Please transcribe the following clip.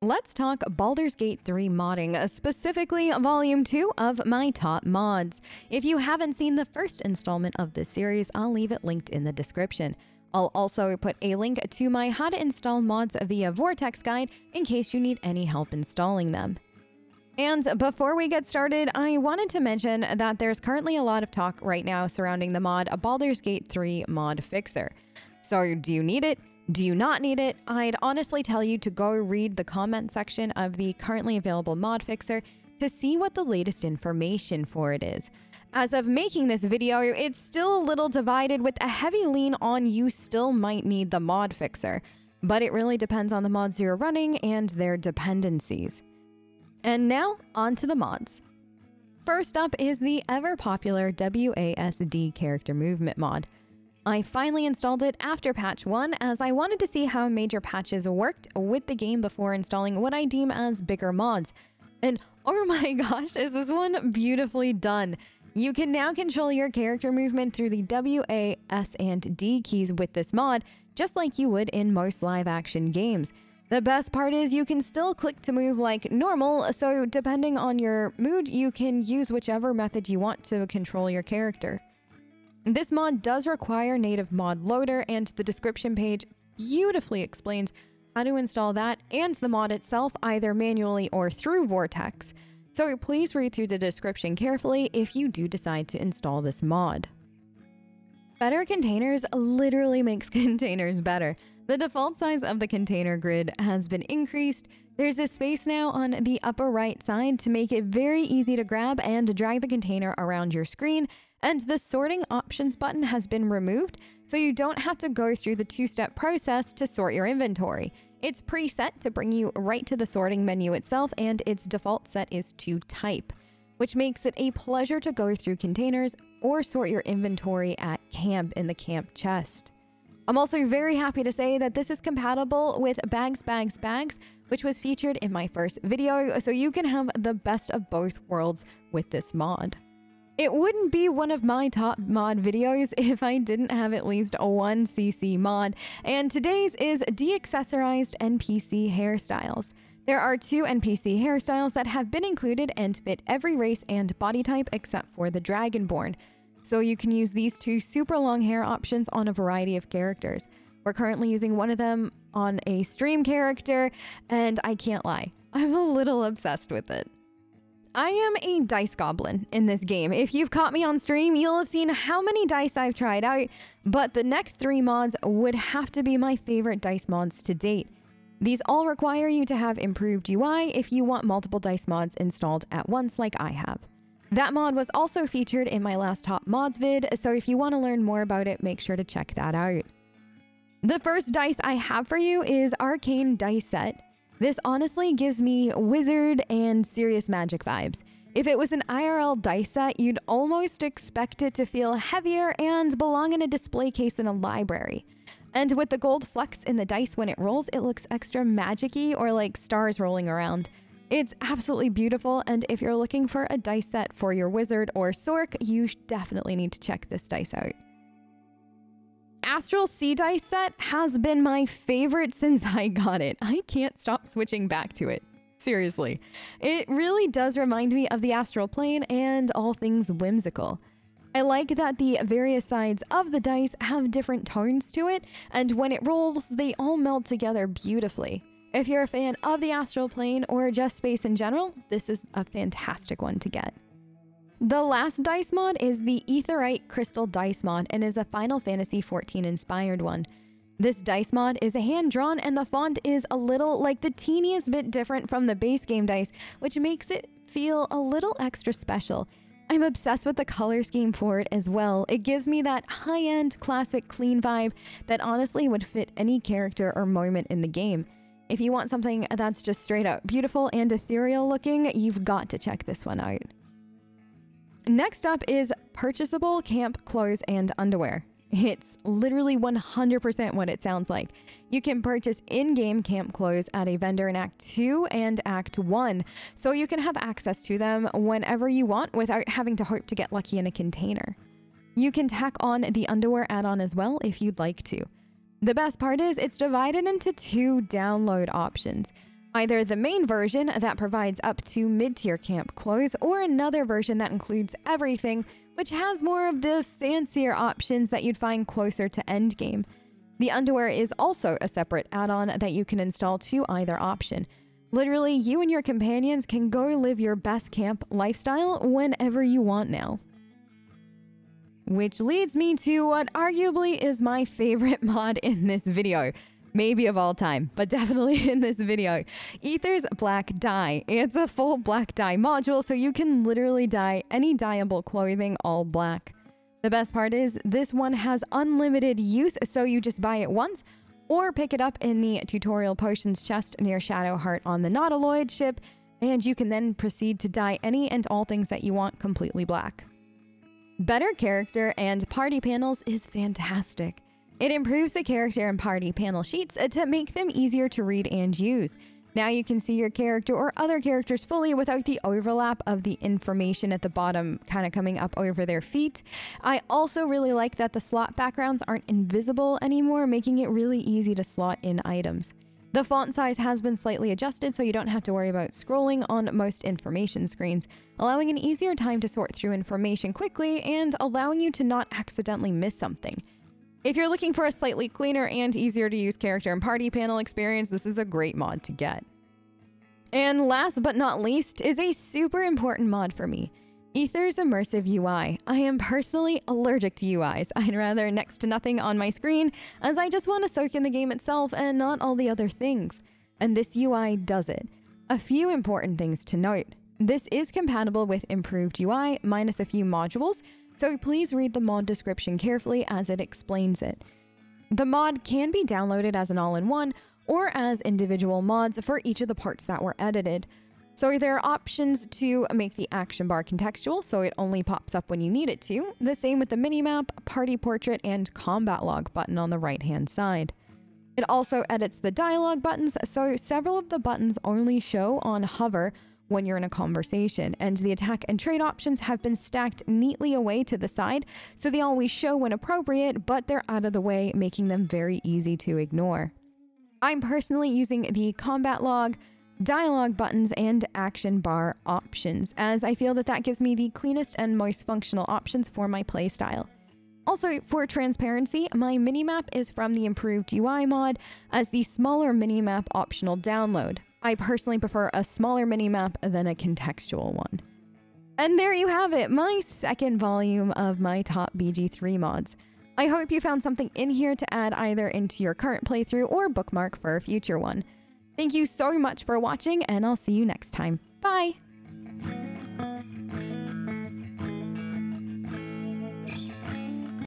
Let's talk Baldur's Gate 3 modding, specifically Volume 2 of my top mods. If you haven't seen the first installment of this series, I'll leave it linked in the description. I'll also put a link to my how to install mods via Vortex guide in case you need any help installing them. And before we get started, I wanted to mention that there's currently a lot of talk right now surrounding the mod Baldur's Gate 3 ModFixer. So do you need it? Do you not need it? I'd honestly tell you to go read the comment section of the currently available ModFixer to see what the latest information for it is. As of making this video, it's still a little divided with a heavy lean on you still might need the ModFixer, but it really depends on the mods you're running and their dependencies. And now, on to the mods. First up is the ever-popular WASD character movement mod. I finally installed it after patch 1 as I wanted to see how major patches worked with the game before installing what I deem as bigger mods. And oh my gosh, is this one beautifully done! You can now control your character movement through the W, A, S, and D keys with this mod, just like you would in most live-action games. The best part is you can still click to move like normal, so depending on your mood, you can use whichever method you want to control your character. This mod does require native mod loader, and the description page beautifully explains how to install that and the mod itself either manually or through Vortex. So please read through the description carefully if you do decide to install this mod. Better containers literally makes containers better. The default size of the container grid has been increased. There's a space now on the upper right side to make it very easy to grab and drag the container around your screen, and the sorting options button has been removed, so you don't have to go through the two-step process to sort your inventory. It's preset to bring you right to the sorting menu itself, and its default set is to type, which makes it a pleasure to go through containers or sort your inventory at camp in the camp chest. I'm also very happy to say that this is compatible with Bags, which was featured in my first video, so you can have the best of both worlds with this mod. It wouldn't be one of my top mod videos if I didn't have at least one CC mod, and today's is De-Accessorized NPC Hairstyles. There are 2 NPC hairstyles that have been included and fit every race and body type except for the Dragonborn. So you can use these 2 super long hair options on a variety of characters. We're currently using one of them on a stream character, and I can't lie, I'm a little obsessed with it. I am a dice goblin in this game. If you've caught me on stream, you'll have seen how many dice I've tried out, but the next 3 mods would have to be my favorite dice mods to date. These all require you to have improved UI if you want multiple dice mods installed at once like I have. That mod was also featured in my last top mods vid, so if you want to learn more about it, make sure to check that out. The first dice I have for you is Arcane Dice Set. This honestly gives me wizard and serious magic vibes. If it was an IRL dice set, you'd almost expect it to feel heavier and belong in a display case in a library. And with the gold flecks in the dice when it rolls, it looks extra magic-y or like stars rolling around. It's absolutely beautiful, and if you're looking for a dice set for your wizard or sorc, you definitely need to check this dice out. Astral Sea Dice Set has been my favorite since I got it. I can't stop switching back to it. Seriously. It really does remind me of the astral plane and all things whimsical. I like that the various sides of the dice have different tones to it, and when it rolls, they all meld together beautifully. If you're a fan of the astral plane or just space in general, this is a fantastic one to get. The last dice mod is the Aetheryte Crystal Dice mod and is a Final Fantasy XIV inspired one. This dice mod is hand-drawn and the font is a little like the teeniest bit different from the base game dice, which makes it feel a little extra special. I'm obsessed with the color scheme for it as well. It gives me that high-end, classic, clean vibe that honestly would fit any character or moment in the game. If you want something that's just straight up beautiful and ethereal looking, you've got to check this one out. Next up is Purchasable camp clothes and underwear. It's literally 100% what it sounds like. You can purchase in-game camp clothes at a vendor in Act 2 and Act 1, so you can have access to them whenever you want without having to hope to get lucky in a container. You can tack on the underwear add-on as well if you'd like to. The best part is it's divided into 2 download options. Either the main version that provides up to mid-tier camp clothes, or another version that includes everything, which has more of the fancier options that you'd find closer to endgame. The underwear is also a separate add-on that you can install to either option. Literally, you and your companions can go live your best camp lifestyle whenever you want now. Which leads me to what arguably is my favorite mod in this video. Maybe of all time, but definitely in this video. Aether's black dye. It's a full black dye module, so you can literally dye any dyeable clothing all black. The best part is this one has unlimited use, so you just buy it once or pick it up in the tutorial potions chest near Shadowheart on the Nautiloid ship, and you can then proceed to dye any and all things that you want completely black. Better character and party panels is fantastic. It improves the character and party panel sheets to make them easier to read and use. Now you can see your character or other characters fully without the overlap of the information at the bottom kind of coming up over their feet. I also really like that the slot backgrounds aren't invisible anymore, making it really easy to slot in items. The font size has been slightly adjusted so you don't have to worry about scrolling on most information screens, allowing an easier time to sort through information quickly and allowing you to not accidentally miss something. If you're looking for a slightly cleaner and easier to use character and party panel experience, this is a great mod to get. And last but not least is a super important mod for me, Aether's Immersive UI. I am personally allergic to UIs. I'd rather next to nothing on my screen, as I just want to soak in the game itself and not all the other things. And this UI does it. A few important things to note. This is compatible with improved UI minus a few modules, so please read the mod description carefully as it explains it. The mod can be downloaded as an all-in-one or as individual mods for each of the parts that were edited. So there are options to make the action bar contextual so it only pops up when you need it to. The same with the minimap, party portrait, and combat log button on the right-hand side. It also edits the dialogue buttons, so several of the buttons only show on hover when you're in a conversation, and the attack and trade options have been stacked neatly away to the side, so they always show when appropriate, but they're out of the way, making them very easy to ignore. I'm personally using the combat log, dialogue buttons, and action bar options, as I feel that gives me the cleanest and most functional options for my playstyle. Also, for transparency, my minimap is from the improved UI mod as the smaller minimap optional download. I personally prefer a smaller minimap than a contextual one. And there you have it, my second volume of my top BG3 mods. I hope you found something in here to add either into your current playthrough or bookmark for a future one. Thank you so much for watching, and I'll see you next time. Bye!